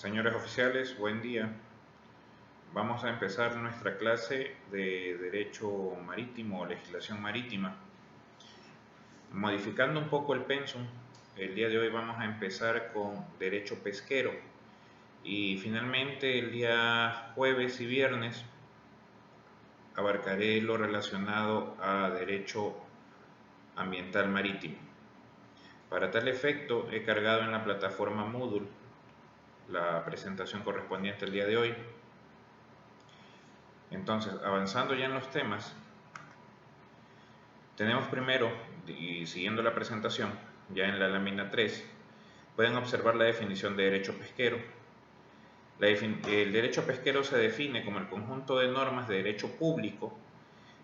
Señores oficiales, buen día. Vamos a empezar nuestra clase de Derecho Marítimo o Legislación Marítima. Modificando un poco el pensum, el día de hoy vamos a empezar con Derecho Pesquero y finalmente el día jueves y viernes abarcaré lo relacionado a Derecho Ambiental Marítimo. Para tal efecto he cargado en la plataforma Moodle la presentación correspondiente el día de hoy. Entonces, avanzando ya en los temas, tenemos primero, y siguiendo la presentación, ya en la lámina 3, pueden observar la definición de derecho pesquero. El derecho pesquero se define como el conjunto de normas de derecho público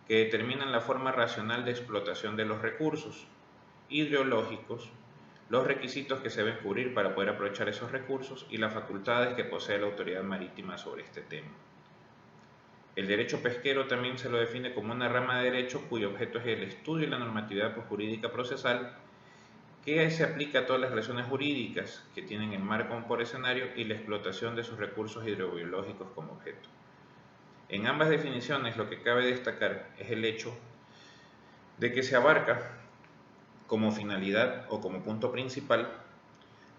que determinan la forma racional de explotación de los recursos hidrológicos, los requisitos que se deben cubrir para poder aprovechar esos recursos y las facultades que posee la autoridad marítima sobre este tema. El derecho pesquero también se lo define como una rama de derecho cuyo objeto es el estudio y la normatividad jurídica procesal que se aplica a todas las relaciones jurídicas que tienen el mar como por escenario y la explotación de sus recursos hidrobiológicos como objeto. En ambas definiciones lo que cabe destacar es el hecho de que se abarca como finalidad o como punto principal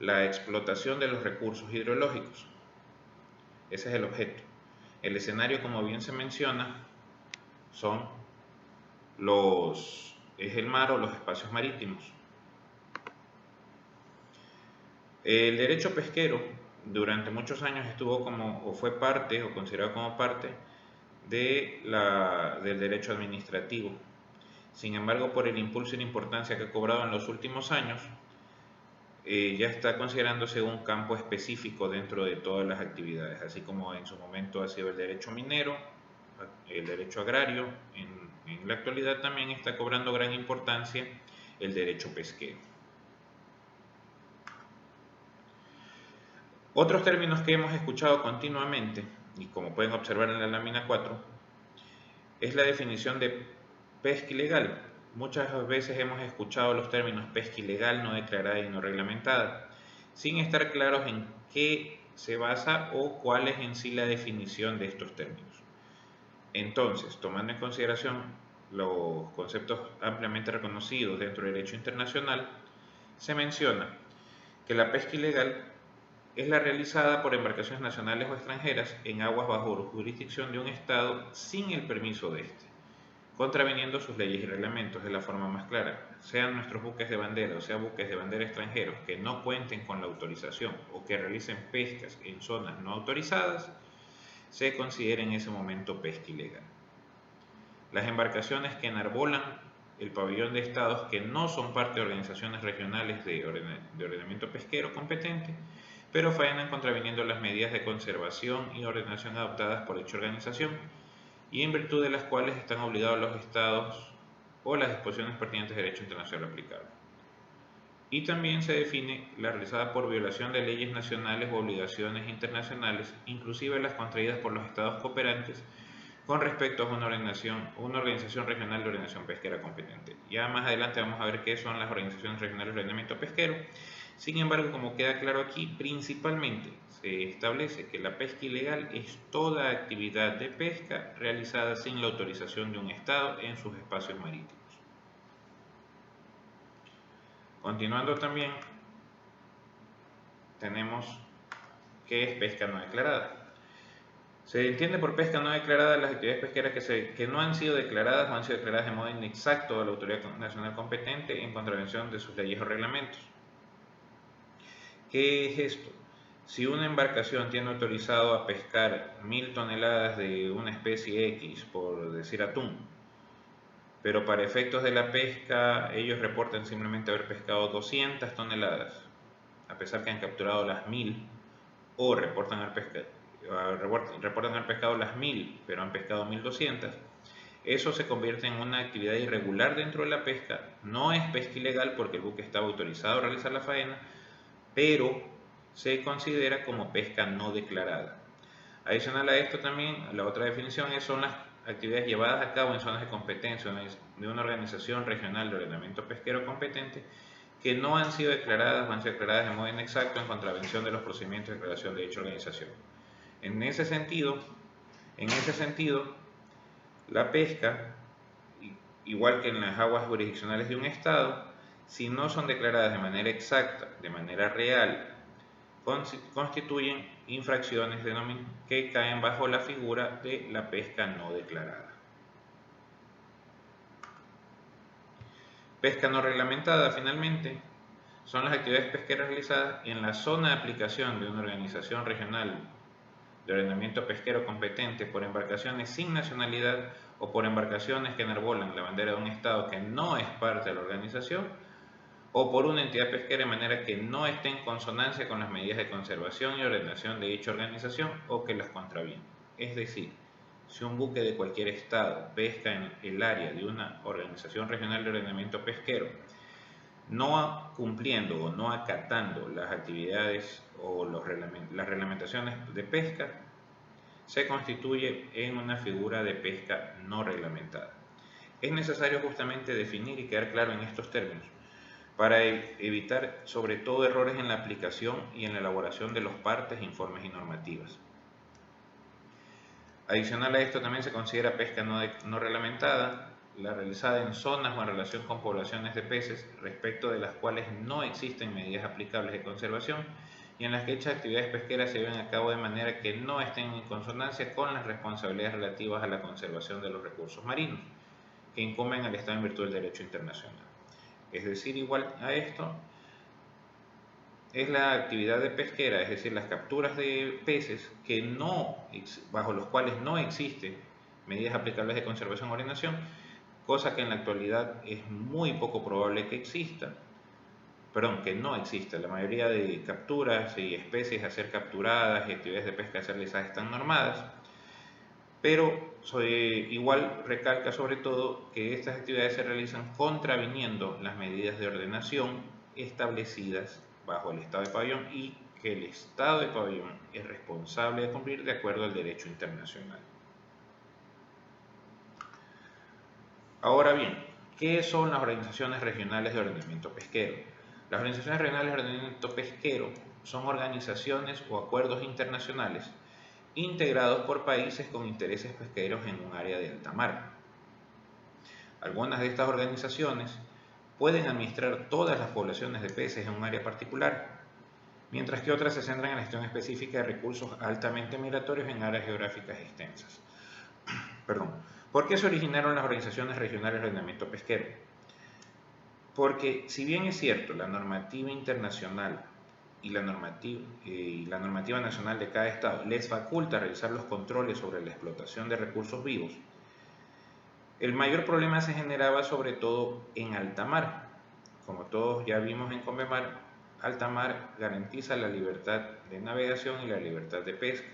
la explotación de los recursos hidrológicos. Ese es el objeto. El escenario, como bien se menciona, es el mar o los espacios marítimos. El derecho pesquero durante muchos años estuvo fue parte o considerado como parte del derecho administrativo. Sin embargo, por el impulso y la importancia que ha cobrado en los últimos años, ya está considerándose un campo específico dentro de todas las actividades, así como en su momento ha sido el derecho minero, el derecho agrario. En la actualidad también está cobrando gran importancia el derecho pesquero. Otros términos que hemos escuchado continuamente, y como pueden observar en la lámina 4, es la definición de pesca ilegal. Muchas veces hemos escuchado los términos pesca ilegal, no declarada y no reglamentada, sin estar claros en qué se basa o cuál es en sí la definición de estos términos. Entonces, tomando en consideración los conceptos ampliamente reconocidos dentro del derecho internacional, se menciona que la pesca ilegal es la realizada por embarcaciones nacionales o extranjeras en aguas bajo jurisdicción de un Estado sin el permiso de éste, contraviniendo sus leyes y reglamentos. De la forma más clara, sean nuestros buques de bandera o sean buques de bandera extranjeros que no cuenten con la autorización o que realicen pescas en zonas no autorizadas, se considera en ese momento pesca ilegal. Las embarcaciones que enarbolan el pabellón de estados que no son parte de organizaciones regionales de ordenamiento pesquero competente, pero faenan contraviniendo las medidas de conservación y ordenación adoptadas por dicha organización y en virtud de las cuales están obligados los estados o las disposiciones pertinentes de derecho internacional aplicable. Y también se define la realizada por violación de leyes nacionales o obligaciones internacionales, inclusive las contraídas por los estados cooperantes con respecto a una organización regional de ordenación pesquera competente. Ya más adelante vamos a ver qué son las organizaciones regionales de ordenamiento pesquero. Sin embargo, como queda claro aquí, principalmente se establece que la pesca ilegal es toda actividad de pesca realizada sin la autorización de un Estado en sus espacios marítimos. Continuando también, tenemos qué es pesca no declarada. Se entiende por pesca no declarada las actividades pesqueras que no han sido declaradas o han sido declaradas de modo inexacto a la autoridad nacional competente en contravención de sus leyes o reglamentos. ¿Qué es esto? Si una embarcación tiene autorizado a pescar 1000 toneladas de una especie X, por decir atún, pero para efectos de la pesca ellos reportan simplemente haber pescado 200 toneladas, a pesar que han capturado las 1000, o reportan haber pescado las 1000, pero han pescado 1200, eso se convierte en una actividad irregular dentro de la pesca. No es pesca ilegal porque el buque estaba autorizado a realizar la faena, pero se considera como pesca no declarada. Adicional a esto también, la otra definición son las actividades llevadas a cabo en zonas de competencia de una organización regional de ordenamiento pesquero competente que no han sido declaradas o han sido declaradas de modo inexacto en contravención de los procedimientos de declaración de dicha organización. En ese sentido, la pesca, igual que en las aguas jurisdiccionales de un Estado, si no son declaradas de manera exacta, de manera real, constituyen infracciones que caen bajo la figura de la pesca no declarada. Pesca no reglamentada, finalmente, son las actividades pesqueras realizadas en la zona de aplicación de una organización regional de ordenamiento pesquero competente por embarcaciones sin nacionalidad o por embarcaciones que enarbolan la bandera de un Estado que no es parte de la organización, o por una entidad pesquera de manera que no esté en consonancia con las medidas de conservación y ordenación de dicha organización o que las contraviene. Es decir, si un buque de cualquier estado pesca en el área de una organización regional de ordenamiento pesquero, no cumpliendo o no acatando las actividades o las reglamentaciones de pesca, se constituye en una figura de pesca no reglamentada. Es necesario justamente definir y quedar claro en estos términos para evitar sobre todo errores en la aplicación y en la elaboración de los partes, informes y normativas. Adicional a esto también se considera pesca no reglamentada la realizada en zonas o en relación con poblaciones de peces respecto de las cuales no existen medidas aplicables de conservación y en las que dichas actividades pesqueras se lleven a cabo de manera que no estén en consonancia con las responsabilidades relativas a la conservación de los recursos marinos que incumben al Estado en virtud del derecho internacional. Es decir, igual a esto, es la actividad de pesquera, es decir, las capturas de peces bajo los cuales no existen medidas aplicables de conservación o ordenación, cosa que en la actualidad es muy poco probable que no exista. La mayoría de capturas y especies a ser capturadas y actividades de pesca a ser realizadas están normadas, pero igual recalca sobre todo que estas actividades se realizan contraviniendo las medidas de ordenación establecidas bajo el Estado de pabellón y que el Estado de pabellón es responsable de cumplir de acuerdo al derecho internacional. Ahora bien, ¿qué son las organizaciones regionales de ordenamiento pesquero? Las organizaciones regionales de ordenamiento pesquero son organizaciones o acuerdos internacionales integrados por países con intereses pesqueros en un área de alta mar. Algunas de estas organizaciones pueden administrar todas las poblaciones de peces en un área particular, mientras que otras se centran en la gestión específica de recursos altamente migratorios en áreas geográficas extensas. ¿Por qué se originaron las organizaciones regionales de ordenamiento pesquero? Porque si bien es cierto, la normativa internacional y la normativa nacional de cada estado les faculta realizar los controles sobre la explotación de recursos vivos, el mayor problema se generaba sobre todo en alta mar. Como todos ya vimos en Convemar, alta mar garantiza la libertad de navegación y la libertad de pesca.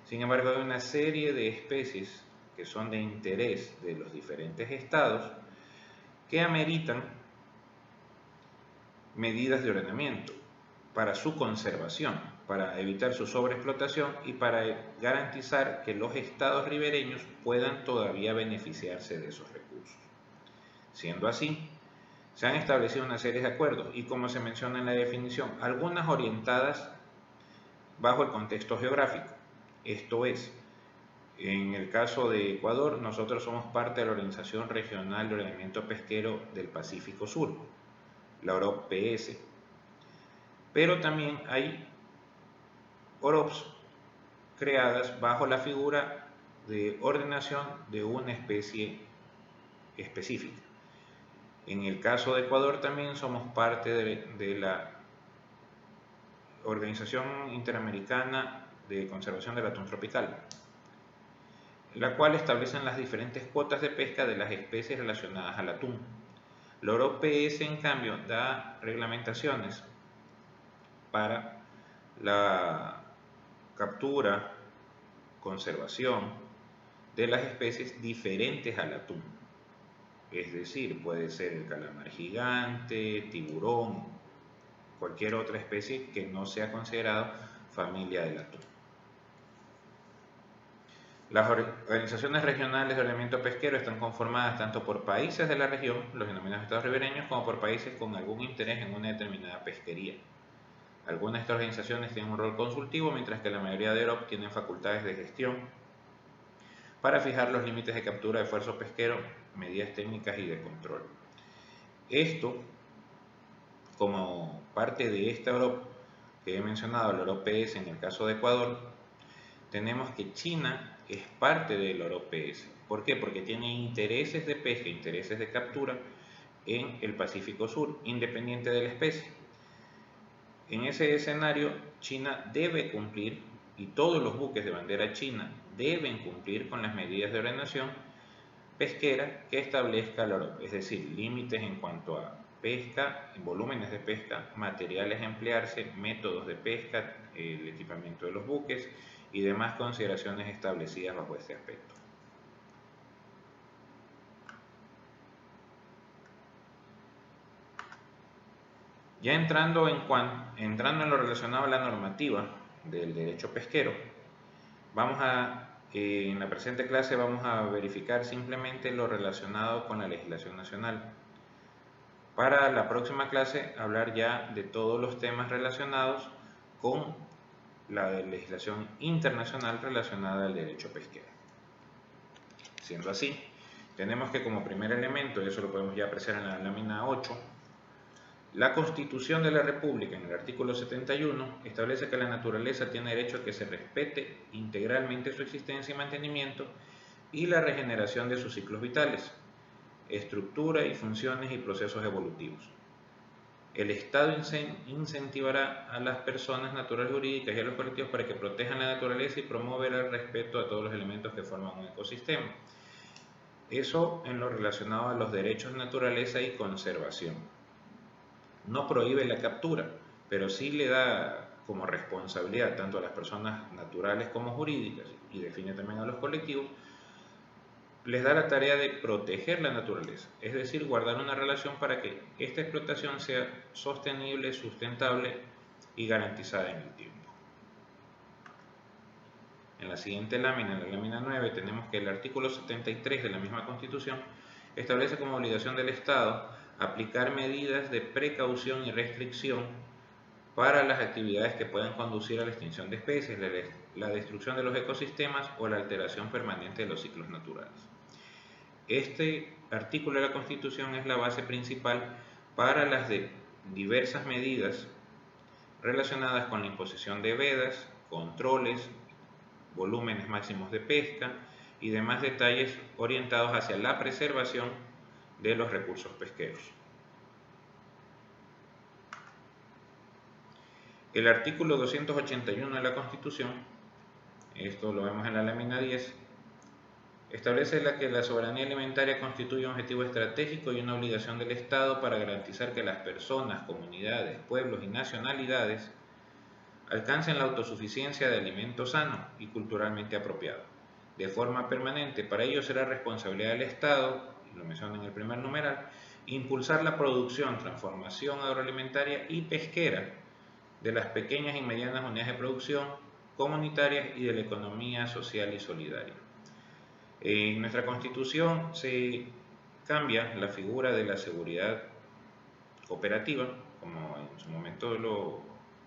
Sin embargo, hay una serie de especies que son de interés de los diferentes estados que ameritan medidas de ordenamiento para su conservación, para evitar su sobreexplotación y para garantizar que los estados ribereños puedan todavía beneficiarse de esos recursos. Siendo así, se han establecido una serie de acuerdos y, como se menciona en la definición, algunas orientadas bajo el contexto geográfico. Esto es, en el caso de Ecuador, nosotros somos parte de la Organización Regional de Ordenamiento Pesquero del Pacífico Sur, la OROP-PS. Pero también hay OROPs creadas bajo la figura de ordenación de una especie específica. En el caso de Ecuador también somos parte de la Organización Interamericana de Conservación del Atún Tropical, la cual establece las diferentes cuotas de pesca de las especies relacionadas al atún. La OROP-PS, en cambio, da reglamentaciones para la captura, conservación de las especies diferentes al atún. Es decir, puede ser el calamar gigante, tiburón, cualquier otra especie que no sea considerada familia del atún. Las organizaciones regionales de ordenamiento pesquero están conformadas tanto por países de la región, los denominados estados ribereños, como por países con algún interés en una determinada pesquería. Algunas de estas organizaciones tienen un rol consultivo, mientras que la mayoría de OROP tienen facultades de gestión para fijar los límites de captura de esfuerzo pesquero, medidas técnicas y de control. Esto, como parte de esta OROP que he mencionado, la OROP PS en el caso de Ecuador, tenemos que China es parte del OROP PS. ¿Por qué? Porque tiene intereses de pesca, intereses de captura en el Pacífico Sur, independiente de la especie. En ese escenario, China debe cumplir, y todos los buques de bandera china deben cumplir con las medidas de ordenación pesquera que establezca la OROP, es decir, límites en cuanto a pesca, volúmenes de pesca, materiales a emplearse, métodos de pesca, el equipamiento de los buques y demás consideraciones establecidas bajo este aspecto. Ya entrando en lo relacionado a la normativa del derecho pesquero, en la presente clase vamos a verificar simplemente lo relacionado con la legislación nacional. Para la próxima clase hablar ya de todos los temas relacionados con la legislación internacional relacionada al derecho pesquero. Siendo así, tenemos que como primer elemento, y eso lo podemos ya apreciar en la lámina 8, la Constitución de la República, en el artículo 71, establece que la naturaleza tiene derecho a que se respete integralmente su existencia y mantenimiento y la regeneración de sus ciclos vitales, estructura y funciones y procesos evolutivos. El Estado incentivará a las personas naturales jurídicas y a los colectivos para que protejan la naturaleza y promover el respeto a todos los elementos que forman un ecosistema. Eso en lo relacionado a los derechos de naturaleza y conservación. No prohíbe la captura, pero sí le da como responsabilidad tanto a las personas naturales como jurídicas, y define también a los colectivos, les da la tarea de proteger la naturaleza, es decir, guardar una relación para que esta explotación sea sostenible, sustentable y garantizada en el tiempo. En la siguiente lámina, en la lámina 9, tenemos que el artículo 73 de la misma Constitución establece como obligación del Estado aplicar medidas de precaución y restricción para las actividades que puedan conducir a la extinción de especies, la destrucción de los ecosistemas o la alteración permanente de los ciclos naturales. Este artículo de la Constitución es la base principal para las diversas medidas relacionadas con la imposición de vedas, controles, volúmenes máximos de pesca y demás detalles orientados hacia la preservación de los recursos pesqueros. El artículo 281 de la Constitución, esto lo vemos en la lámina 10, establece que la soberanía alimentaria constituye un objetivo estratégico y una obligación del Estado para garantizar que las personas, comunidades, pueblos y nacionalidades alcancen la autosuficiencia de alimento sano y culturalmente apropiado, de forma permanente. Para ello será responsabilidad del Estado, lo menciono en el primer numeral, impulsar la producción, transformación agroalimentaria y pesquera de las pequeñas y medianas unidades de producción comunitarias y de la economía social y solidaria. En nuestra Constitución se cambia la figura de la seguridad cooperativa, como en su momento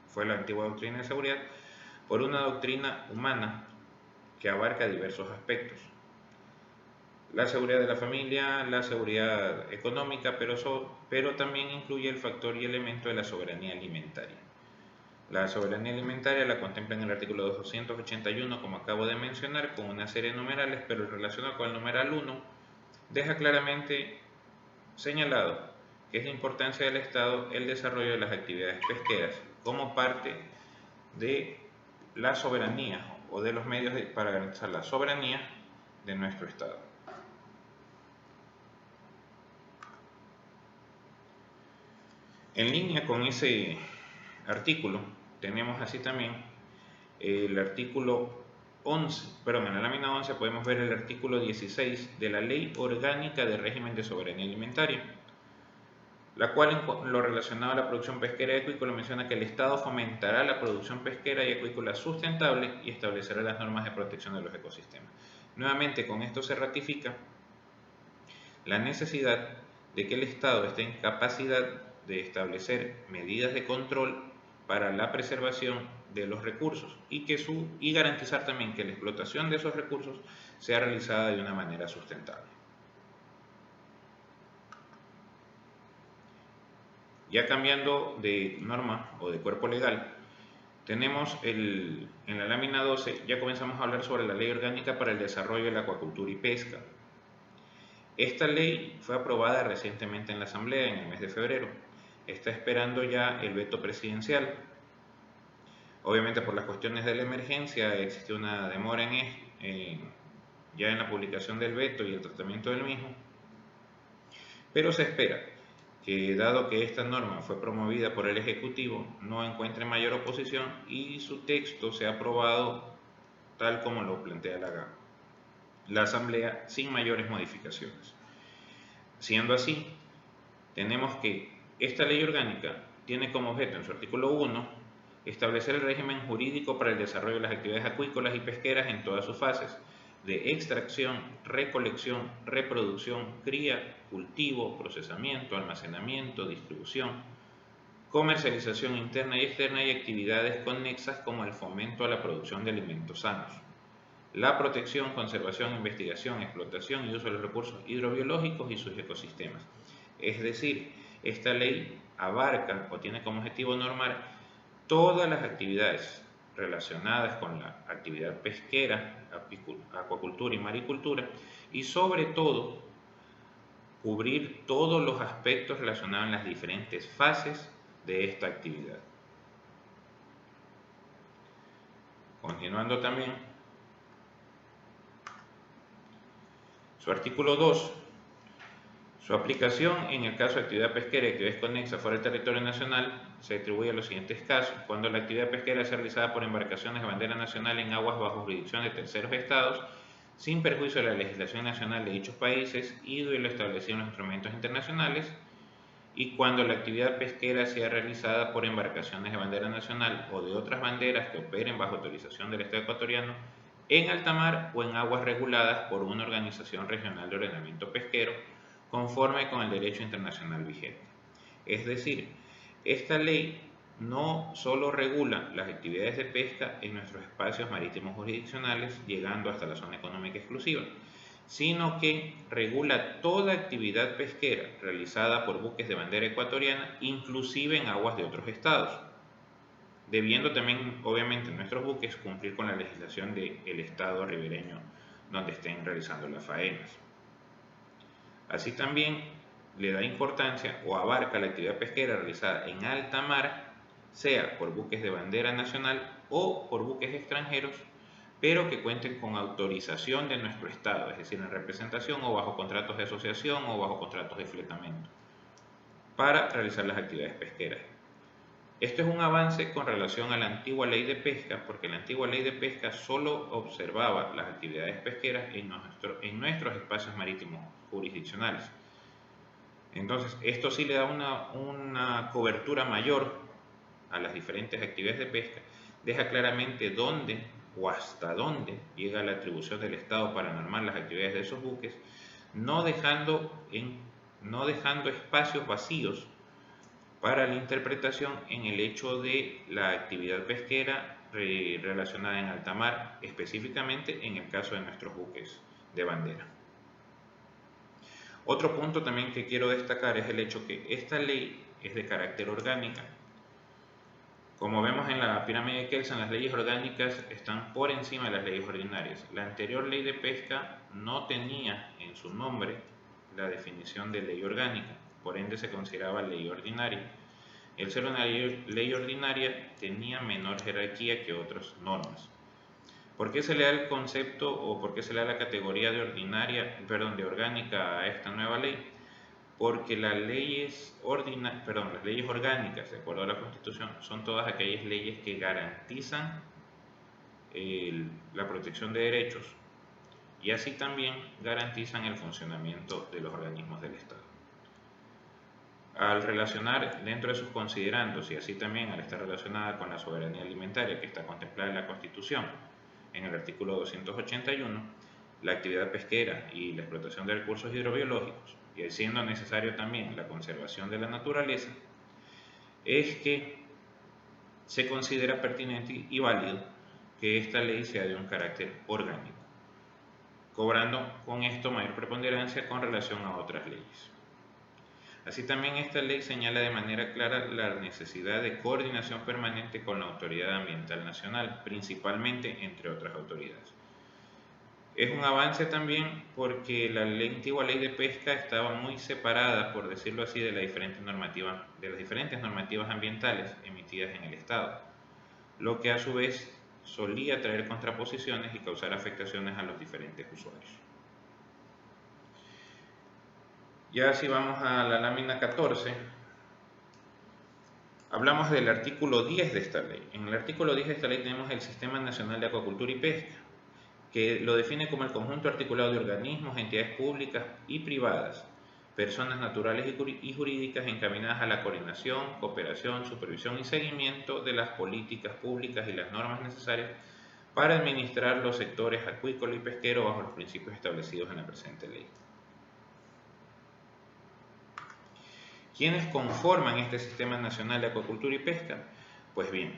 fue la antigua doctrina de seguridad, por una doctrina humana que abarca diversos aspectos. La seguridad de la familia, la seguridad económica, pero también incluye el factor y elemento de la soberanía alimentaria. La soberanía alimentaria la contempla en el artículo 281, como acabo de mencionar, con una serie de numerales, pero relacionado con el numeral 1, deja claramente señalado que es de importancia del Estado el desarrollo de las actividades pesqueras como parte de la soberanía o de los medios para garantizar la soberanía de nuestro Estado. En línea con ese artículo, tenemos así también el artículo 11, perdón, en la lámina 11 podemos ver el artículo 16 de la Ley Orgánica de Régimen de Soberanía Alimentaria, la cual en lo relacionado a la producción pesquera y acuícola menciona que el Estado fomentará la producción pesquera y acuícola sustentable y establecerá las normas de protección de los ecosistemas. Nuevamente, con esto se ratifica la necesidad de que el Estado esté en capacidad de establecer medidas de control para la preservación de los recursos y garantizar también que la explotación de esos recursos sea realizada de una manera sustentable. Ya cambiando de norma o de cuerpo legal, tenemos en la lámina 12, ya comenzamos a hablar sobre la Ley Orgánica para el Desarrollo de la Acuacultura y Pesca. Esta ley fue aprobada recientemente en la Asamblea en el mes de febrero. Está esperando ya el veto presidencial. Obviamente por las cuestiones de la emergencia existe una demora ya en la publicación del veto y el tratamiento del mismo, pero se espera que, dado que esta norma fue promovida por el Ejecutivo, no encuentre mayor oposición y su texto sea aprobado tal como lo plantea la Asamblea sin mayores modificaciones. Siendo así, tenemos que esta ley orgánica tiene como objeto en su artículo 1 establecer el régimen jurídico para el desarrollo de las actividades acuícolas y pesqueras en todas sus fases, de extracción, recolección, reproducción, cría, cultivo, procesamiento, almacenamiento, distribución, comercialización interna y externa y actividades conexas como el fomento a la producción de alimentos sanos, la protección, conservación, investigación, explotación y uso de los recursos hidrobiológicos y sus ecosistemas. Es decir, esta ley abarca o tiene como objetivo normar todas las actividades relacionadas con la actividad pesquera, acuacultura y maricultura, y sobre todo cubrir todos los aspectos relacionados en las diferentes fases de esta actividad. Continuando también, su artículo 2, su aplicación en el caso de actividad pesquera y actividades conexas fuera del territorio nacional se atribuye a los siguientes casos: cuando la actividad pesquera sea realizada por embarcaciones de bandera nacional en aguas bajo jurisdicción de terceros estados, sin perjuicio de la legislación nacional de dichos países y de lo establecido en los instrumentos internacionales, y cuando la actividad pesquera sea realizada por embarcaciones de bandera nacional o de otras banderas que operen bajo autorización del Estado ecuatoriano en alta mar o en aguas reguladas por una organización regional de ordenamiento pesquero conforme con el derecho internacional vigente. Es decir, esta ley no solo regula las actividades de pesca en nuestros espacios marítimos jurisdiccionales, llegando hasta la zona económica exclusiva, sino que regula toda actividad pesquera realizada por buques de bandera ecuatoriana, inclusive en aguas de otros estados, debiendo también, obviamente, nuestros buques cumplir con la legislación del estado ribereño donde estén realizando las faenas. Así también le da importancia o abarca la actividad pesquera realizada en alta mar, sea por buques de bandera nacional o por buques extranjeros, pero que cuenten con autorización de nuestro Estado, es decir, en representación o bajo contratos de asociación o bajo contratos de fletamento, para realizar las actividades pesqueras. Esto es un avance con relación a la antigua ley de pesca, porque la antigua ley de pesca solo observaba las actividades pesqueras en nuestros espacios marítimos jurisdiccionales. Entonces, esto sí le da una cobertura mayor a las diferentes actividades de pesca, deja claramente dónde o hasta dónde llega la atribución del Estado para normar las actividades de esos buques, no dejando espacios vacíos para la interpretación en el hecho de la actividad pesquera relacionada en alta mar, específicamente en el caso de nuestros buques de bandera. Otro punto también que quiero destacar es el hecho que esta ley es de carácter orgánica. Como vemos en la pirámide de Kelsen, las leyes orgánicas están por encima de las leyes ordinarias. La anterior ley de pesca no tenía en su nombre la definición de ley orgánica, por ende se consideraba ley ordinaria. El ser una ley ordinaria tenía menor jerarquía que otras normas. ¿Por qué se le da el concepto o por qué se le da la categoría de orgánica a esta nueva ley? Porque las leyes orgánicas, de acuerdo a la Constitución, son todas aquellas leyes que garantizan la protección de derechos y así también garantizan el funcionamiento de los organismos del Estado. Al relacionar dentro de sus considerandos y así también al estar relacionada con la soberanía alimentaria que está contemplada en la Constitución, en el artículo 281, la actividad pesquera y la explotación de recursos hidrobiológicos, y siendo necesario también la conservación de la naturaleza, es que se considera pertinente y válido que esta ley sea de un carácter orgánico, cobrando con esto mayor preponderancia con relación a otras leyes. Así también esta ley señala de manera clara la necesidad de coordinación permanente con la Autoridad Ambiental Nacional, principalmente entre otras autoridades. Es un avance también porque la antigua ley de pesca estaba muy separada, por decirlo así, de las diferentes normativas ambientales emitidas en el Estado, lo que a su vez solía traer contraposiciones y causar afectaciones a los diferentes usuarios. Ya si vamos a la lámina 14, hablamos del artículo 10 de esta ley. En el artículo 10 de esta ley tenemos el Sistema Nacional de Acuacultura y Pesca, que lo define como el conjunto articulado de organismos, entidades públicas y privadas, personas naturales y jurídicas encaminadas a la coordinación, cooperación, supervisión y seguimiento de las políticas públicas y las normas necesarias para administrar los sectores acuícola y pesquero bajo los principios establecidos en la presente ley. ¿Quiénes conforman este Sistema Nacional de Acuacultura y Pesca? Pues bien,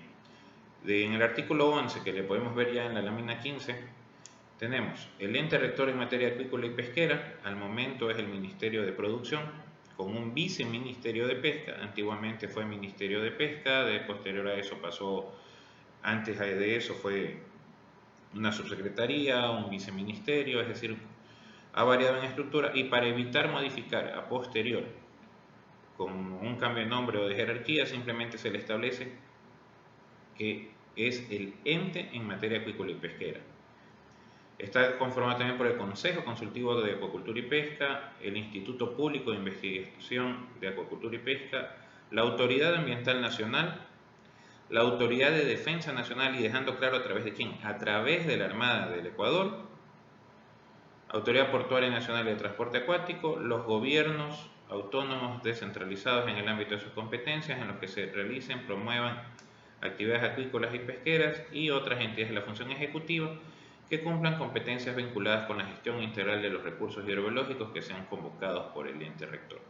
en el artículo 11, que le podemos ver ya en la lámina 15, tenemos el ente rector en materia acuícola y pesquera, al momento es el Ministerio de Producción, con un viceministerio de Pesca. Antiguamente fue Ministerio de Pesca, posterior a eso pasó, antes de eso fue una subsecretaría, un viceministerio, es decir, ha variado en estructura, y para evitar modificar a posterior con un cambio de nombre o de jerarquía, simplemente se le establece que es el ente en materia acuícola y pesquera. Está conformado también por el Consejo Consultivo de Acuacultura y Pesca, el Instituto Público de Investigación de Acuacultura y Pesca, la Autoridad Ambiental Nacional, la Autoridad de Defensa Nacional, y dejando claro a través de quién, a través de la Armada del Ecuador, Autoridad Portuaria Nacional de Transporte Acuático, los gobiernos autónomos descentralizados en el ámbito de sus competencias en los que se realicen, promuevan actividades acuícolas y pesqueras, y otras entidades de la función ejecutiva que cumplan competencias vinculadas con la gestión integral de los recursos hidrobiológicos que sean convocados por el ente rector.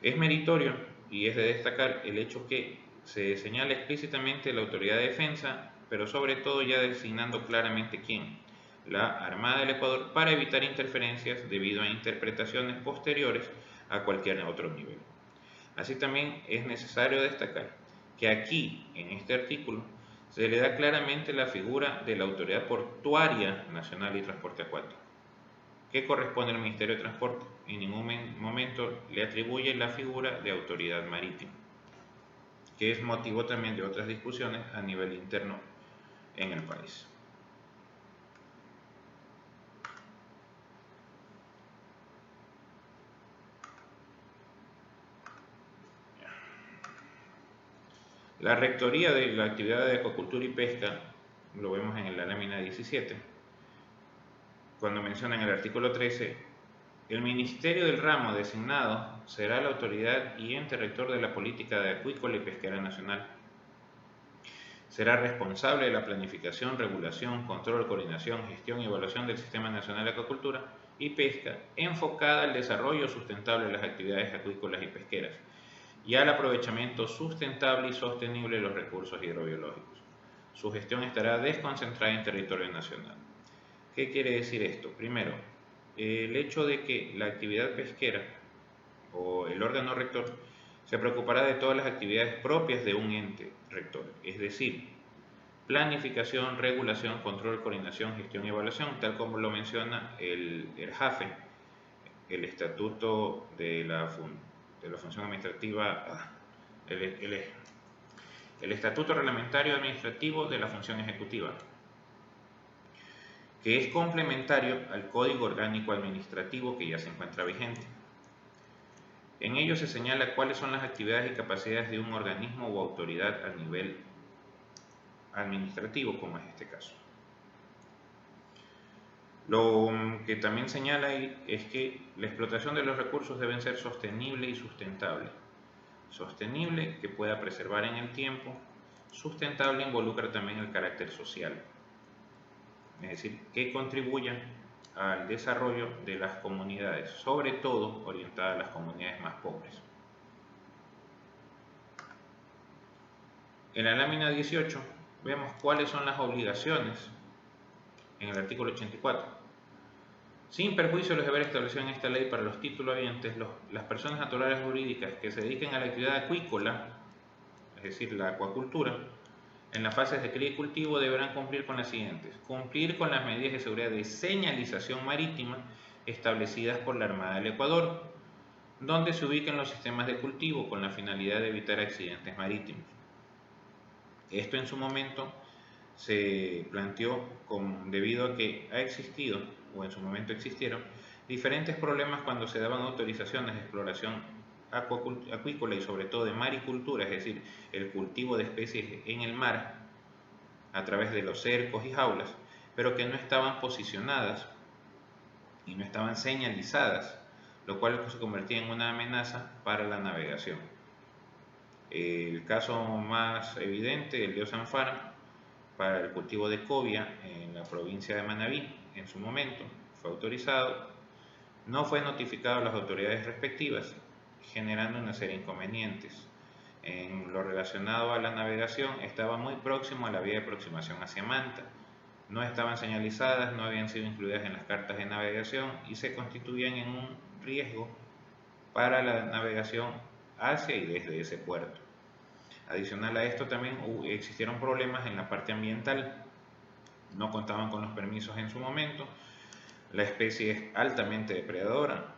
Es meritorio y es de destacar el hecho que se señala explícitamente la Autoridad de Defensa, pero sobre todo ya designando claramente quién, la Armada del Ecuador, para evitar interferencias debido a interpretaciones posteriores a cualquier otro nivel. Así también es necesario destacar que aquí, en este artículo, se le da claramente la figura de la Autoridad Portuaria Nacional y Transporte Acuático, que corresponde al Ministerio de Transporte. En ningún momento le atribuye la figura de Autoridad Marítima, que es motivo también de otras discusiones a nivel interno en el país. La Rectoría de la Actividad de Acuacultura y Pesca, lo vemos en la lámina 17, cuando menciona en el artículo 13, el Ministerio del Ramo designado será la autoridad y ente rector de la política de acuícola y pesquera nacional. Será responsable de la planificación, regulación, control, coordinación, gestión y evaluación del Sistema Nacional de Acuacultura y Pesca, enfocada al desarrollo sustentable de las actividades acuícolas y pesqueras y al aprovechamiento sustentable y sostenible de los recursos hidrobiológicos. Su gestión estará desconcentrada en territorio nacional. ¿Qué quiere decir esto? Primero, el hecho de que la actividad pesquera o el órgano rector se preocupará de todas las actividades propias de un ente rector, es decir, planificación, regulación, control, coordinación, gestión y evaluación, tal como lo menciona el JAFE, el Estatuto de la Función Administrativa, el Estatuto Reglamentario Administrativo de la Función Ejecutiva, que es complementario al Código Orgánico Administrativo que ya se encuentra vigente. En ello se señala cuáles son las actividades y capacidades de un organismo o autoridad a nivel administrativo, como es este caso. Lo que también señala ahí es que la explotación de los recursos debe ser sostenible y sustentable. Sostenible, que pueda preservar en el tiempo. Sustentable involucra también el carácter social. es decir, que contribuyan al desarrollo de las comunidades, sobre todo orientadas a las comunidades más pobres. En la lámina 18 vemos cuáles son las obligaciones en el artículo 84. Sin perjuicio de los deberes establecidos en esta ley para los títulos habientes, las personas naturales jurídicas que se dediquen a la actividad acuícola, es decir, la acuacultura, en las fases de cría y cultivo deberán cumplir con las siguientes: cumplir con las medidas de seguridad de señalización marítima establecidas por la Armada del Ecuador, donde se ubiquen los sistemas de cultivo con la finalidad de evitar accidentes marítimos. Esto en su momento se planteó debido a que ha existido, o en su momento existieron, diferentes problemas cuando se daban autorizaciones de exploración acuícola y sobre todo de maricultura, es decir, el cultivo de especies en el mar a través de los cercos y jaulas, pero que no estaban posicionadas y no estaban señalizadas, lo cual se convertía en una amenaza para la navegación. El caso más evidente, el de Osanfar, para el cultivo de cobia en la provincia de Manabí, en su momento fue autorizado, no fue notificado a las autoridades respectivas, generando una serie de inconvenientes. En lo relacionado a la navegación, estaba muy próximo a la vía de aproximación hacia Manta, no estaban señalizadas, no habían sido incluidas en las cartas de navegación y se constituían en un riesgo para la navegación hacia y desde ese puerto. Adicional a esto también existieron problemas en la parte ambiental, no contaban con los permisos en su momento, la especie es altamente depredadora,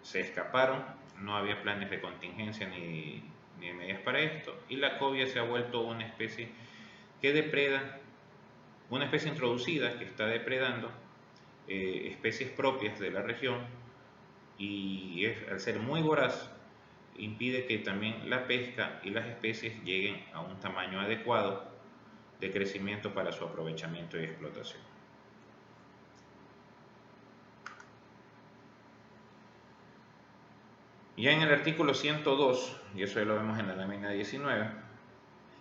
se escaparon, no había planes de contingencia ni medidas para esto, y la cobia se ha vuelto una especie que depreda, una especie introducida que está depredando especies propias de la región, y al ser muy voraz impide que también la pesca y las especies lleguen a un tamaño adecuado de crecimiento para su aprovechamiento y explotación. Ya en el artículo 102, y eso ya lo vemos en la lámina 19,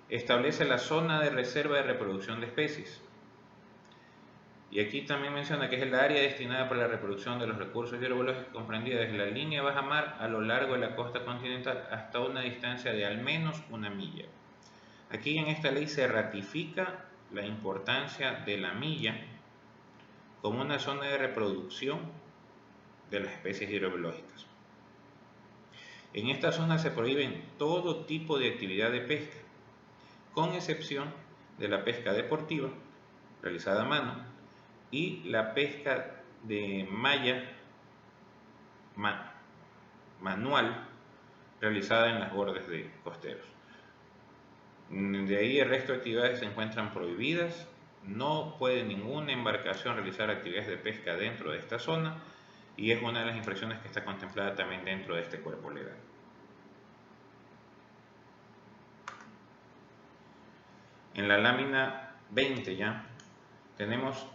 establece la zona de reserva de reproducción de especies. Y aquí también menciona que es el área destinada para la reproducción de los recursos hidrobiológicos comprendida desde la línea de baja mar a lo largo de la costa continental hasta una distancia de al menos 1 milla. Aquí en esta ley se ratifica la importancia de la milla como una zona de reproducción de las especies hidrobiológicas. En esta zona se prohíben todo tipo de actividad de pesca, con excepción de la pesca deportiva realizada a mano y la pesca de malla manual realizada en las bordes de costeros. De ahí el resto de actividades se encuentran prohibidas, no puede ninguna embarcación realizar actividades de pesca dentro de esta zona y es una de las infracciones que está contemplada también dentro de este cuerpo legal. En la lámina 20 ya tenemos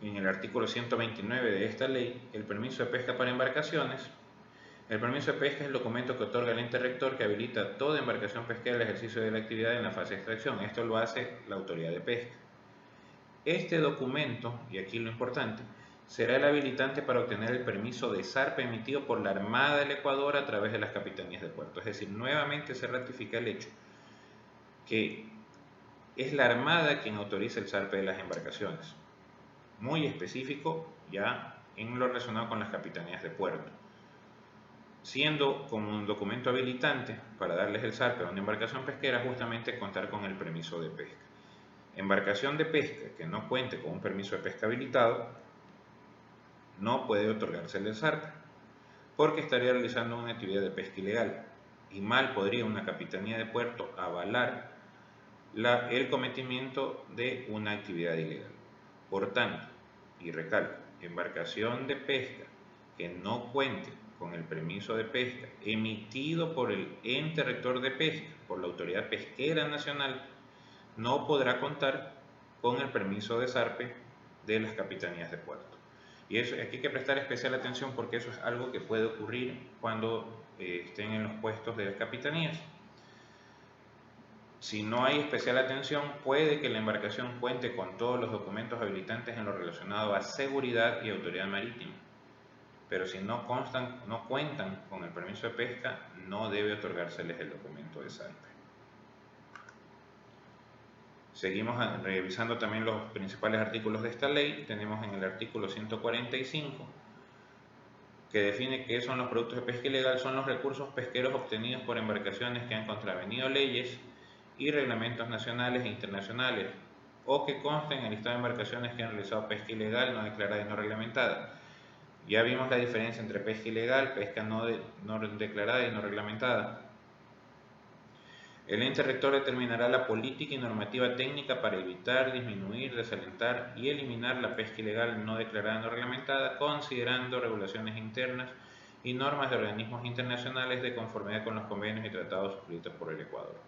en el artículo 129 de esta ley el permiso de pesca para embarcaciones. El permiso de pesca es el documento que otorga el ente rector que habilita toda embarcación pesquera al ejercicio de la actividad en la fase de extracción. Esto lo hace la autoridad de pesca. Este documento, y aquí lo importante, será el habilitante para obtener el permiso de zarpe emitido por la Armada del Ecuador a través de las capitanías de puerto. Es decir, nuevamente se ratifica el hecho que es la Armada quien autoriza el zarpe de las embarcaciones. Muy específico ya en lo relacionado con las capitanías de puerto, siendo como un documento habilitante para darles el zarpe a una embarcación pesquera justamente contar con el permiso de pesca. Embarcación de pesca que no cuente con un permiso de pesca habilitado no puede otorgársele el zarpe porque estaría realizando una actividad de pesca ilegal y mal podría una capitanía de puerto avalar el cometimiento de una actividad ilegal. Por tanto, y recalco, embarcación de pesca que no cuente con el permiso de pesca emitido por el ente rector de pesca, por la Autoridad Pesquera Nacional, no podrá contar con el permiso de zarpe de las capitanías de puerto. Y eso, aquí hay que prestar especial atención porque eso es algo que puede ocurrir cuando estén en los puestos de las capitanías. Si no hay especial atención, puede que la embarcación cuente con todos los documentos habilitantes en lo relacionado a seguridad y autoridad marítima, pero si no cuentan con el permiso de pesca, no debe otorgárseles el documento de SAIPE. Seguimos revisando también los principales artículos de esta ley. Tenemos en el artículo 145, que define qué son los productos de pesca ilegal. Son los recursos pesqueros obtenidos por embarcaciones que han contravenido leyes y reglamentos nacionales e internacionales, o que consten en el listado de embarcaciones que han realizado pesca ilegal, no declarada y no reglamentada. Ya vimos la diferencia entre pesca ilegal, pesca no declarada y no reglamentada. El ente rector determinará la política y normativa técnica para evitar, disminuir, desalentar y eliminar la pesca ilegal no declarada y no reglamentada, considerando regulaciones internas y normas de organismos internacionales de conformidad con los convenios y tratados suscritos por el Ecuador.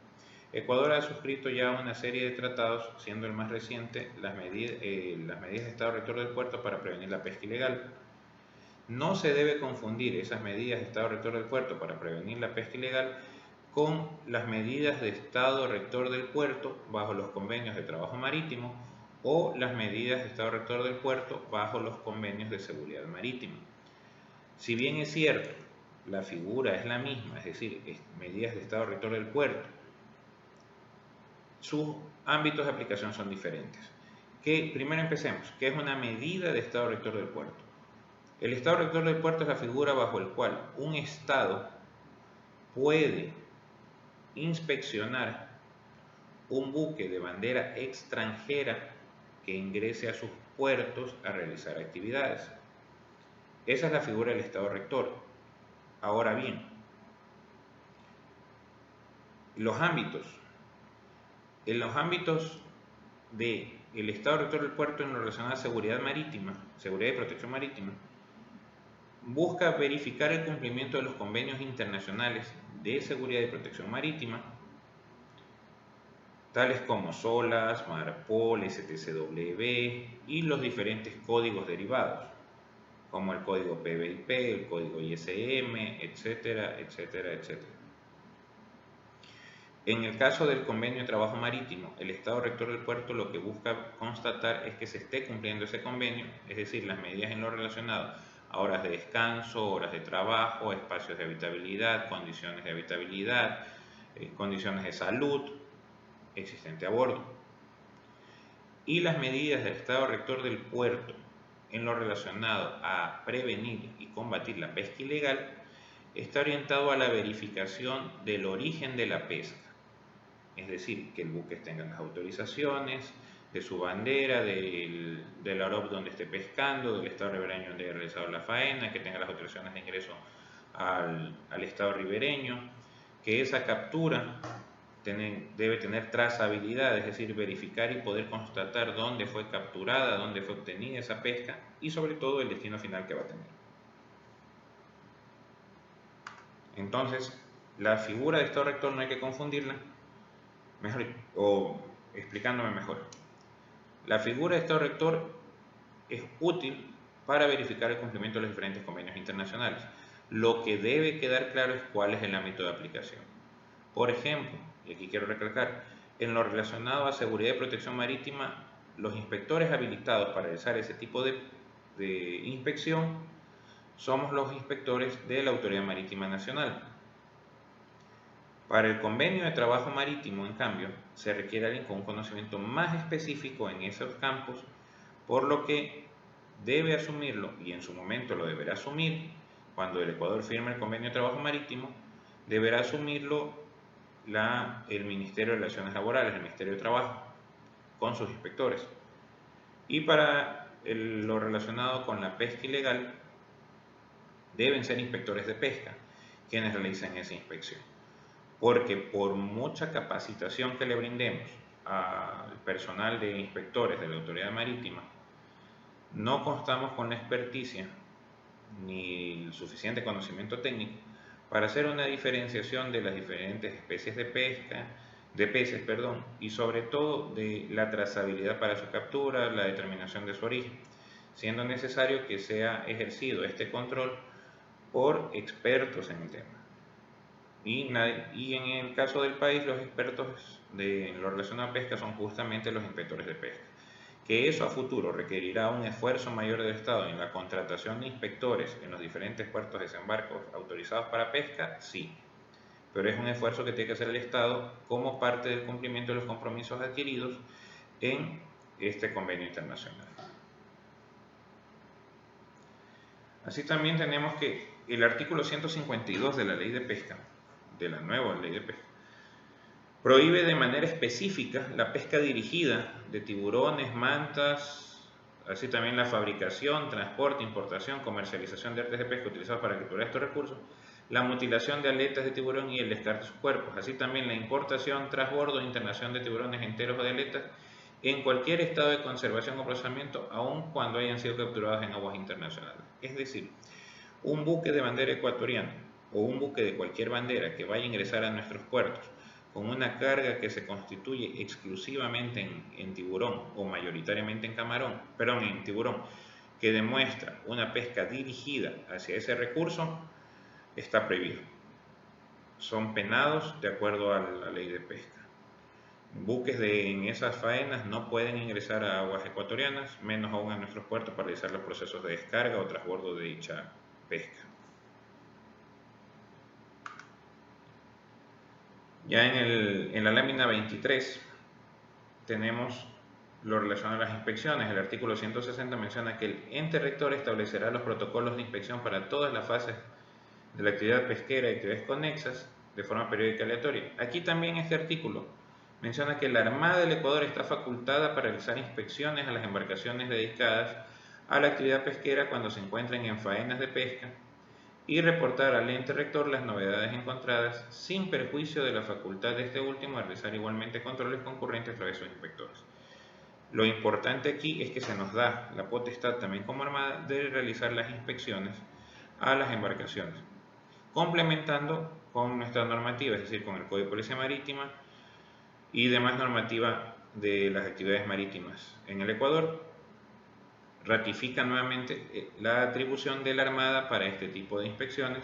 Ecuador ha suscrito ya una serie de tratados, siendo el más reciente las medidas de Estado Rector del Puerto para prevenir la pesca ilegal. No se debe confundir esas medidas de Estado Rector del Puerto para prevenir la pesca ilegal con las medidas de Estado Rector del Puerto bajo los convenios de trabajo marítimo o las medidas de Estado Rector del Puerto bajo los convenios de seguridad marítima. Si bien es cierto, la figura es la misma, es decir, medidas de Estado Rector del Puerto, sus ámbitos de aplicación son diferentes. Primero empecemos, ¿qué es una medida de Estado Rector del Puerto? El Estado Rector del Puerto es la figura bajo el cual un Estado puede inspeccionar un buque de bandera extranjera que ingrese a sus puertos a realizar actividades. Esa es la figura del Estado Rector. Ahora bien, los ámbitos. En los ámbitos del Estado Rector del Puerto en lo relacionado a seguridad marítima, seguridad y protección marítima, busca verificar el cumplimiento de los convenios internacionales de seguridad y protección marítima, tales como SOLAS, MARPOL, STCW y los diferentes códigos derivados, como el código PBIP, el código ISM, etcétera, etcétera, etcétera. En el caso del convenio de trabajo marítimo, el Estado Rector del Puerto lo que busca constatar es que se esté cumpliendo ese convenio, es decir, las medidas en lo relacionado a horas de descanso, horas de trabajo, espacios de habitabilidad, condiciones de salud existente a bordo. Y las medidas del Estado Rector del Puerto en lo relacionado a prevenir y combatir la pesca ilegal está orientado a la verificación del origen de la pesca. Es decir, que el buque tenga las autorizaciones de su bandera, del AROP donde esté pescando, del estado ribereño donde haya realizado la faena, que tenga las autorizaciones de ingreso al estado ribereño, que esa captura debe tener trazabilidad, es decir, verificar y poder constatar dónde fue capturada, dónde fue obtenida esa pesca y sobre todo el destino final que va a tener. Entonces, la figura de Estado Rector no hay que confundirla. Explicándome mejor, la figura de Estado Rector es útil para verificar el cumplimiento de los diferentes convenios internacionales. Lo que debe quedar claro es cuál es el ámbito de aplicación. Por ejemplo, y aquí quiero recalcar, en lo relacionado a seguridad y protección marítima, los inspectores habilitados para realizar ese tipo de inspección somos los inspectores de la Autoridad Marítima Nacional. Para el convenio de trabajo marítimo, en cambio, se requiere alguien con un conocimiento más específico en esos campos, por lo que debe asumirlo, y en su momento lo deberá asumir, cuando el Ecuador firme el convenio de trabajo marítimo, deberá asumirlo el Ministerio de Relaciones Laborales, el Ministerio de Trabajo, con sus inspectores. Y para lo relacionado con la pesca ilegal, deben ser inspectores de pesca quienes realicen esa inspección. Porque por mucha capacitación que le brindemos al personal de inspectores de la Autoridad Marítima, no contamos con la experticia ni el suficiente conocimiento técnico para hacer una diferenciación de las diferentes especies de peces, y sobre todo de la trazabilidad para su captura, la determinación de su origen, siendo necesario que sea ejercido este control por expertos en el tema. Y en el caso del país, los expertos de lo relacionado a pesca son justamente los inspectores de pesca. Que eso a futuro requerirá un esfuerzo mayor del Estado en la contratación de inspectores en los diferentes puertos de desembarco autorizados para pesca, sí, pero es un esfuerzo que tiene que hacer el Estado como parte del cumplimiento de los compromisos adquiridos en este convenio internacional. Así también tenemos que el artículo 152 de la Ley de Pesca, de la nueva Ley de Pesca, prohíbe de manera específica la pesca dirigida de tiburones, mantas, así también la fabricación, transporte, importación, comercialización de artes de pesca utilizados para capturar estos recursos, la mutilación de aletas de tiburón y el descarte de sus cuerpos, así también la importación, transbordo e internación de tiburones enteros o de aletas en cualquier estado de conservación o procesamiento, aun cuando hayan sido capturados en aguas internacionales. Es decir, un buque de bandera ecuatoriana o un buque de cualquier bandera que vaya a ingresar a nuestros puertos con una carga que se constituye exclusivamente en tiburón o mayoritariamente en tiburón, que demuestra una pesca dirigida hacia ese recurso, está prohibido. Son penados de acuerdo a la ley de pesca. Buques en esas faenas no pueden ingresar a aguas ecuatorianas, menos aún a nuestros puertos para realizar los procesos de descarga o transbordo de dicha pesca. Ya en la lámina 23 tenemos lo relacionado a las inspecciones. El artículo 160 menciona que el ente rector establecerá los protocolos de inspección para todas las fases de la actividad pesquera y actividades conexas de forma periódica y aleatoria. Aquí también este artículo menciona que la Armada del Ecuador está facultada para realizar inspecciones a las embarcaciones dedicadas a la actividad pesquera cuando se encuentren en faenas de pesca y reportar al ente rector las novedades encontradas sin perjuicio de la facultad de este último de realizar igualmente controles concurrentes a través de sus inspectores. Lo importante aquí es que se nos da la potestad también como Armada de realizar las inspecciones a las embarcaciones, complementando con nuestra normativa, es decir, con el Código de Policía Marítima y demás normativa de las actividades marítimas en el Ecuador. Ratifica nuevamente la atribución de la Armada para este tipo de inspecciones,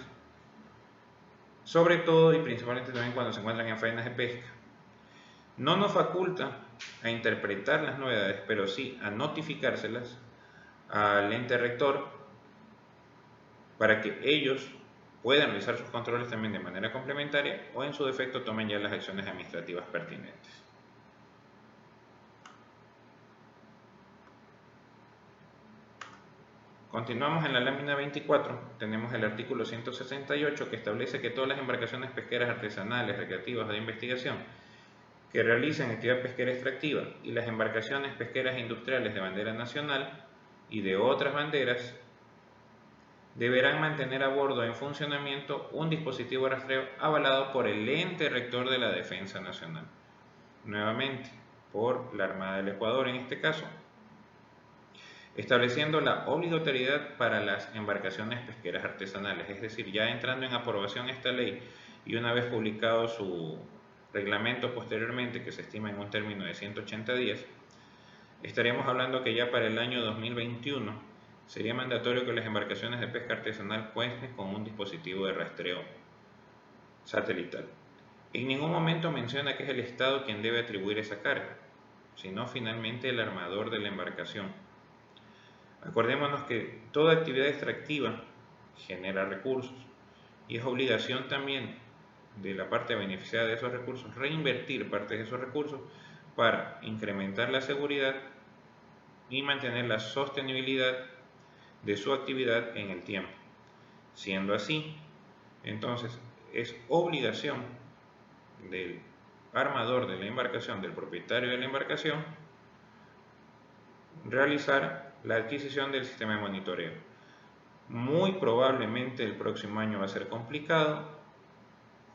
sobre todo y principalmente también cuando se encuentran en faenas de pesca. No nos faculta a interpretar las novedades, pero sí a notificárselas al ente rector para que ellos puedan realizar sus controles también de manera complementaria o en su defecto tomen ya las acciones administrativas pertinentes. Continuamos en la lámina 24, tenemos el artículo 168 que establece que todas las embarcaciones pesqueras artesanales, recreativas o de investigación que realicen actividad pesquera extractiva y las embarcaciones pesqueras industriales de bandera nacional y de otras banderas deberán mantener a bordo en funcionamiento un dispositivo de rastreo avalado por el ente rector de la Defensa Nacional. Nuevamente, por la Armada del Ecuador en este caso, estableciendo la obligatoriedad para las embarcaciones pesqueras artesanales, es decir, ya entrando en aprobación esta ley y una vez publicado su reglamento posteriormente, que se estima en un término de 180 días, estaríamos hablando que ya para el año 2021 sería mandatorio que las embarcaciones de pesca artesanal cuenten con un dispositivo de rastreo satelital. En ningún momento menciona que es el Estado quien debe atribuir esa carga, sino finalmente el armador de la embarcación. Acordémonos que toda actividad extractiva genera recursos y es obligación también de la parte beneficiada de esos recursos reinvertir parte de esos recursos para incrementar la seguridad y mantener la sostenibilidad de su actividad en el tiempo. Siendo así, entonces es obligación del armador de la embarcación, del propietario de la embarcación, realizar la adquisición del sistema de monitoreo. Muy probablemente el próximo año va a ser complicado,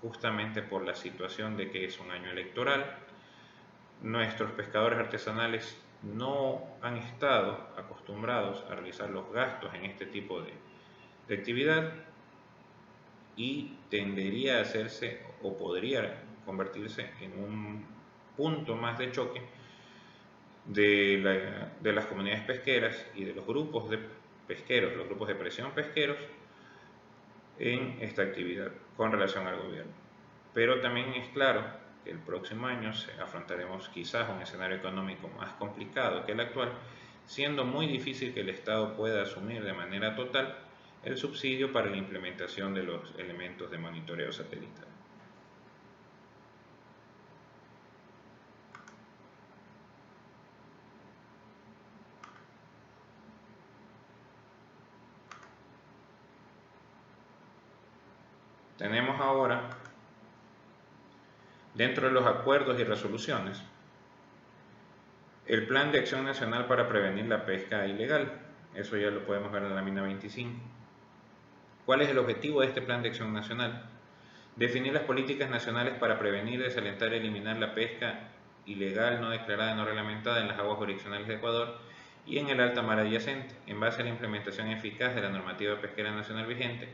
justamente por la situación de que es un año electoral. Nuestros pescadores artesanales no han estado acostumbrados a realizar los gastos en este tipo de actividad y tendería a hacerse o podría convertirse en un punto más de choque de las comunidades pesqueras y de los grupos de pesqueros, los grupos de presión pesqueros en esta actividad con relación al gobierno. pero también es claro que el próximo año afrontaremos quizás un escenario económico más complicado que el actual, siendo muy difícil que el Estado pueda asumir de manera total el subsidio para la implementación de los elementos de monitoreo satelital. Tenemos ahora, dentro de los acuerdos y resoluciones, el Plan de Acción Nacional para Prevenir la Pesca Ilegal. Eso ya lo podemos ver en la lámina 25. ¿Cuál es el objetivo de este Plan de Acción Nacional? Definir las políticas nacionales para prevenir, desalentar y eliminar la pesca ilegal, no declarada y no reglamentada en las aguas jurisdiccionales de Ecuador y en el alta mar adyacente, en base a la implementación eficaz de la normativa pesquera nacional vigente,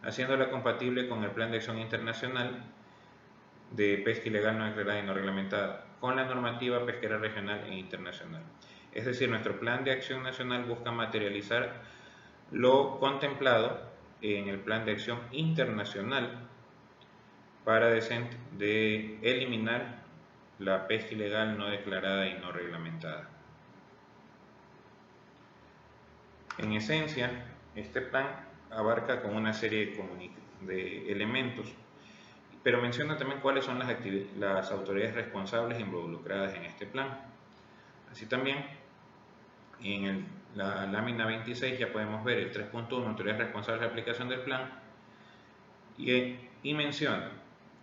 haciéndola compatible con el Plan de Acción Internacional de Pesca Ilegal, no declarada y no reglamentada, con la normativa pesquera regional e internacional. Es decir, nuestro Plan de Acción Nacional busca materializar lo contemplado en el Plan de Acción Internacional para de eliminar la pesca ilegal no declarada y no reglamentada. En esencia, este plan abarca con una serie de elementos, pero menciona también cuáles son las autoridades responsables involucradas en este plan. Así también, en la lámina 26 ya podemos ver el 3.1, autoridades responsables de la aplicación del plan, y menciona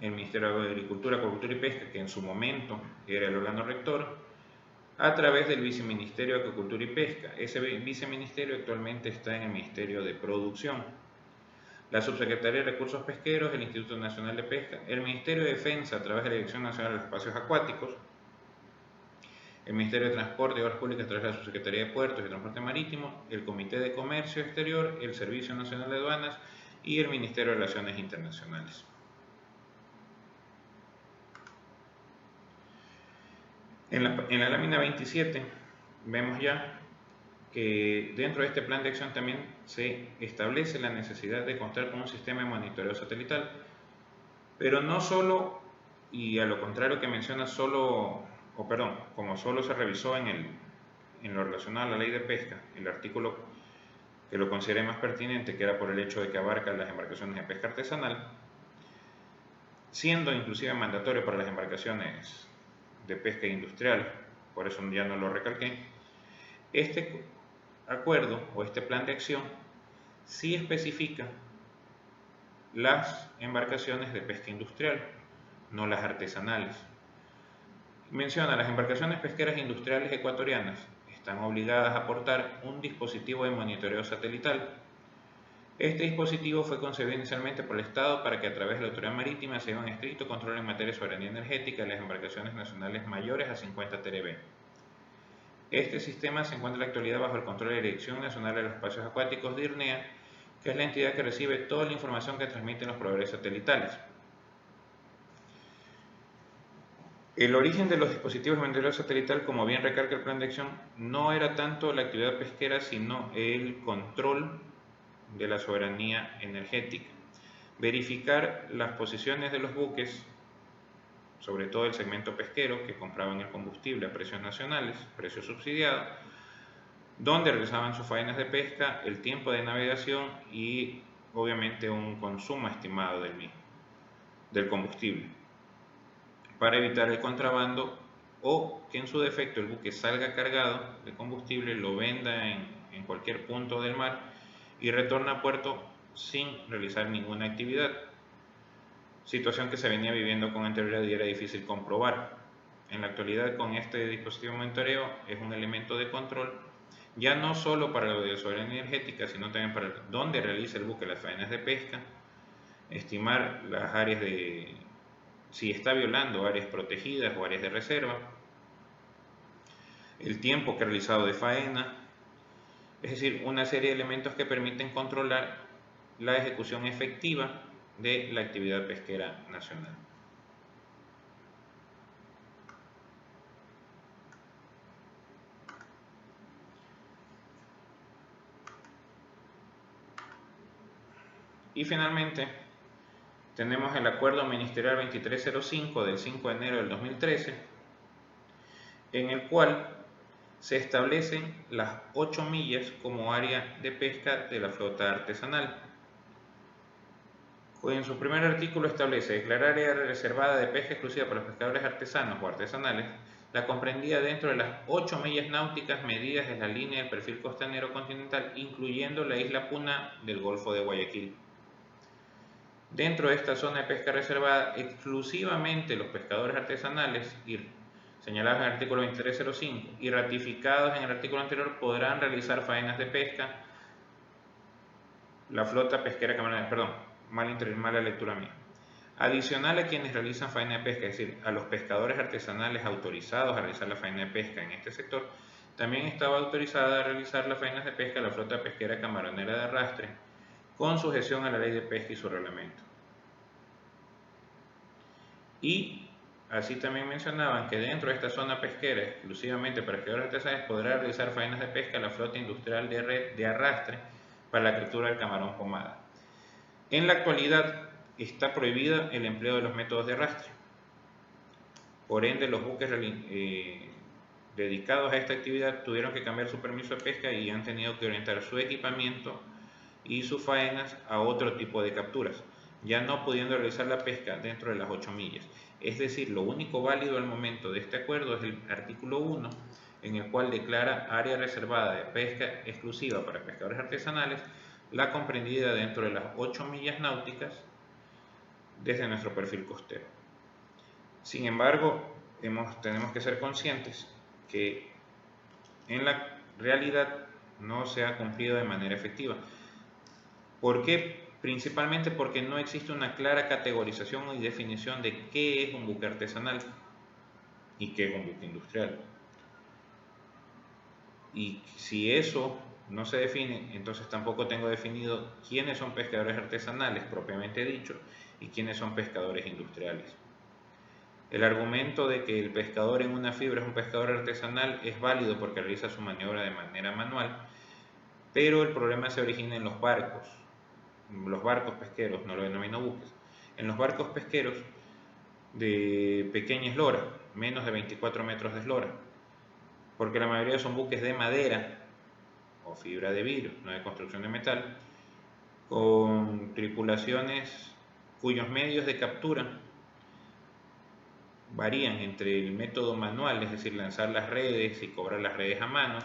el Ministerio de Agricultura, Acuicultura y Pesca, que en su momento era el órgano rector, a través del Viceministerio de Agricultura y Pesca. Ese viceministerio actualmente está en el Ministerio de Producción. La Subsecretaría de Recursos Pesqueros, el Instituto Nacional de Pesca, el Ministerio de Defensa a través de la Dirección Nacional de los Espacios Acuáticos, el Ministerio de Transporte y Obras Públicas a través de la Subsecretaría de Puertos y Transporte Marítimo, el Comité de Comercio Exterior, el Servicio Nacional de Aduanas y el Ministerio de Relaciones Internacionales. En la lámina 27 vemos ya que dentro de este plan de acción también se establece la necesidad de contar con un sistema de monitoreo satelital, pero no solo, y a lo contrario que menciona como solo se revisó en lo relacionado a la ley de pesca, el artículo que lo consideré más pertinente, que era por el hecho de que abarca las embarcaciones de pesca artesanal, siendo inclusive mandatorio para las embarcaciones de pesca industrial, por eso ya no lo recalqué. Este acuerdo o este plan de acción sí especifica las embarcaciones de pesca industrial, no las artesanales. Menciona, las embarcaciones pesqueras industriales ecuatorianas están obligadas a aportar un dispositivo de monitoreo satelital. Este dispositivo fue concebido inicialmente por el Estado para que a través de la autoridad marítima se haga un estricto control en materia de soberanía energética de las embarcaciones nacionales mayores a 50 TRB. Este sistema se encuentra en la actualidad bajo el control de la Dirección Nacional de los Espacios Acuáticos, DIRNEA, que es la entidad que recibe toda la información que transmiten los proveedores satelitales. El origen de los dispositivos de monitoreo satelital, como bien recalca el plan de acción, no era tanto la actividad pesquera, sino el control de la soberanía energética. Verificar las posiciones de los buques, sobre todo el segmento pesquero, que compraban el combustible a precios nacionales, precio subsidiado, donde realizaban sus faenas de pesca, el tiempo de navegación y obviamente un consumo estimado del combustible, para evitar el contrabando o que en su defecto el buque salga cargado de combustible, lo venda en cualquier punto del mar y retorna a puerto sin realizar ninguna actividad, situación que se venía viviendo con anterioridad y era difícil comprobar. En la actualidad, con este dispositivo de monitoreo, es un elemento de control, ya no solo para lo de soberanía energética, sino también para dónde realiza el buque las faenas de pesca, estimar las áreas si está violando áreas protegidas o áreas de reserva, el tiempo que ha realizado de faena, es decir, una serie de elementos que permiten controlar la ejecución efectiva de la actividad pesquera nacional. Y finalmente tenemos el Acuerdo Ministerial 2305 del 5 de enero del 2013, en el cual se establecen las 8 millas como área de pesca de la flota artesanal. En su primer artículo establece declarar área reservada de pesca exclusiva para los pescadores artesanos o artesanales la comprendida dentro de las 8 millas náuticas medidas en la línea del perfil costanero continental, incluyendo la isla Puna del Golfo de Guayaquil. Dentro de esta zona de pesca reservada, exclusivamente los pescadores artesanales señalados en el artículo 2305 y ratificados en el artículo anterior podrán realizar faenas de pesca. La flota pesquera camarera, perdón, mala lectura mía. Adicional a quienes realizan faena de pesca, es decir, a los pescadores artesanales autorizados a realizar la faena de pesca en este sector, también estaba autorizada a realizar las faenas de pesca la flota pesquera camaronera de arrastre, con sujeción a la ley de pesca y su reglamento. Y así también mencionaban que dentro de esta zona pesquera, exclusivamente para pescadores artesanales, podrá realizar faenas de pesca la flota industrial de red de arrastre para la captura del camarón pomada. En la actualidad está prohibida el empleo de los métodos de arrastre. Por ende, los buques dedicados a esta actividad tuvieron que cambiar su permiso de pesca y han tenido que orientar su equipamiento y sus faenas a otro tipo de capturas, ya no pudiendo realizar la pesca dentro de las 8 millas. Es decir, lo único válido al momento de este acuerdo es el artículo 1, en el cual declara área reservada de pesca exclusiva para pescadores artesanales, la comprendida dentro de las 8 millas náuticas desde nuestro perfil costero. Sin embargo, tenemos que ser conscientes que en la realidad no se ha cumplido de manera efectiva. ¿Por qué? Principalmente porque no existe una clara categorización y definición de qué es un buque artesanal y qué es un buque industrial. Y si eso no se define, entonces tampoco tengo definido quiénes son pescadores artesanales propiamente dicho y quiénes son pescadores industriales. El argumento de que el pescador en una fibra es un pescador artesanal es válido porque realiza su maniobra de manera manual, pero el problema se origina en los barcos pesqueros, no lo denomino buques, en los barcos pesqueros de pequeña eslora, menos de 24 metros de eslora, porque la mayoría son buques de madera o fibra de vidrio, no de construcción de metal, con tripulaciones cuyos medios de captura varían entre el método manual, es decir, lanzar las redes y cobrar las redes a mano,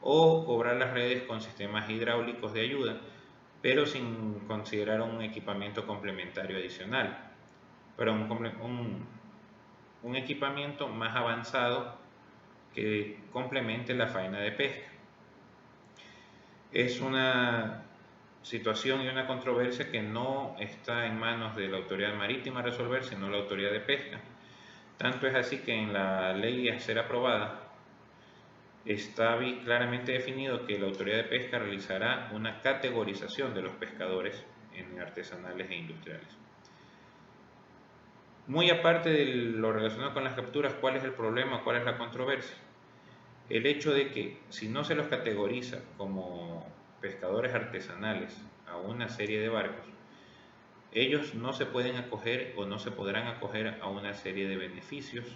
o cobrar las redes con sistemas hidráulicos de ayuda, pero sin considerar un equipamiento complementario adicional, pero un equipamiento más avanzado que complemente la faena de pesca. Es una situación y una controversia que no está en manos de la autoridad marítima resolver, sino la autoridad de pesca. Tanto es así que en la ley a ser aprobada está claramente definido que la autoridad de pesca realizará una categorización de los pescadores en artesanales e industriales. Muy aparte de lo relacionado con las capturas, ¿cuál es el problema? ¿Cuál es la controversia? El hecho de que si no se los categoriza como pescadores artesanales a una serie de barcos, ellos no se pueden acoger o no se podrán acoger a una serie de beneficios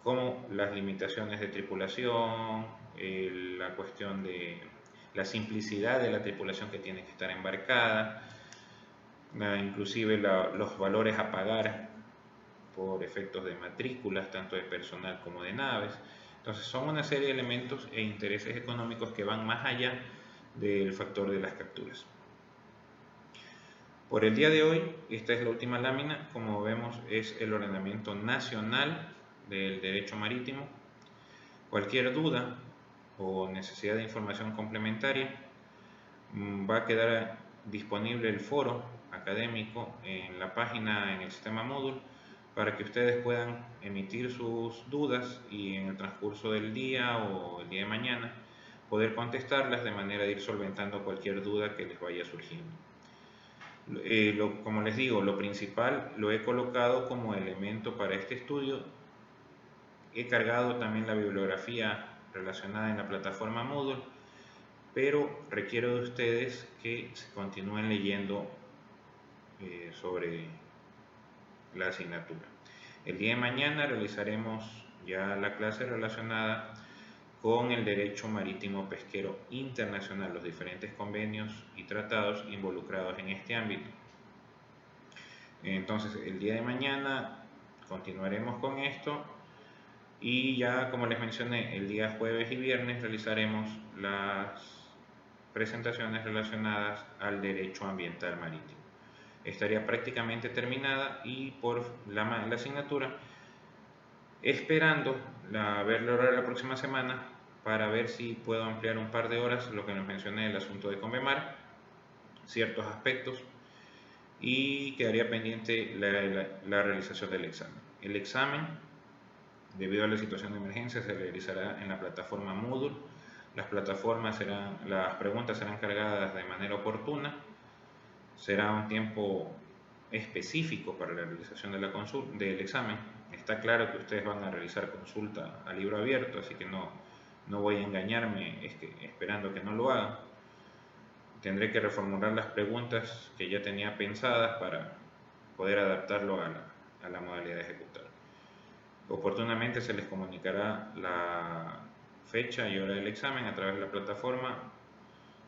como las limitaciones de tripulación, la cuestión de la simplicidad de la tripulación que tiene que estar embarcada, inclusive los valores a pagar por efectos de matrículas, tanto de personal como de naves. Entonces son una serie de elementos e intereses económicos que van más allá del factor de las capturas. Por el día de hoy, esta es la última lámina, como vemos es el ordenamiento nacional del derecho marítimo. Cualquier duda o necesidad de información complementaria va a quedar disponible el foro académico en la página en el sistema Moodle para que ustedes puedan emitir sus dudas y en el transcurso del día o el día de mañana poder contestarlas de manera de ir solventando cualquier duda que les vaya surgiendo. Como les digo, lo principal lo he colocado como elemento para este estudio. He cargado también la bibliografía relacionada en la plataforma Moodle, pero requiero de ustedes que continúen leyendo sobre la asignatura. El día de mañana realizaremos ya la clase relacionada con el derecho marítimo pesquero internacional, los diferentes convenios y tratados involucrados en este ámbito. Entonces, el día de mañana continuaremos con esto y ya, como les mencioné, el día jueves y viernes realizaremos las presentaciones relacionadas al derecho ambiental marítimo. Estaría prácticamente terminada y por la asignatura, esperando ver la hora de la próxima semana para ver si puedo ampliar un par de horas lo que les mencioné del asunto de Convemar, ciertos aspectos, y quedaría pendiente la realización del examen. El examen, debido a la situación de emergencia, se realizará en la plataforma Moodle. Las preguntas serán cargadas de manera oportuna. Será un tiempo específico para la realización del examen. Está claro que ustedes van a realizar consulta a libro abierto, así que no voy a engañarme esperando que no lo hagan. Tendré que reformular las preguntas que ya tenía pensadas para poder adaptarlo a la modalidad de ejecutar. Oportunamente se les comunicará la fecha y hora del examen a través de la plataforma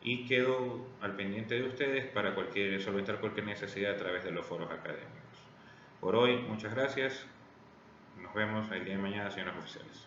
y quedo al pendiente de ustedes para solventar cualquier necesidad a través de los foros académicos. Por hoy, muchas gracias. Nos vemos el día de mañana, señores oficiales.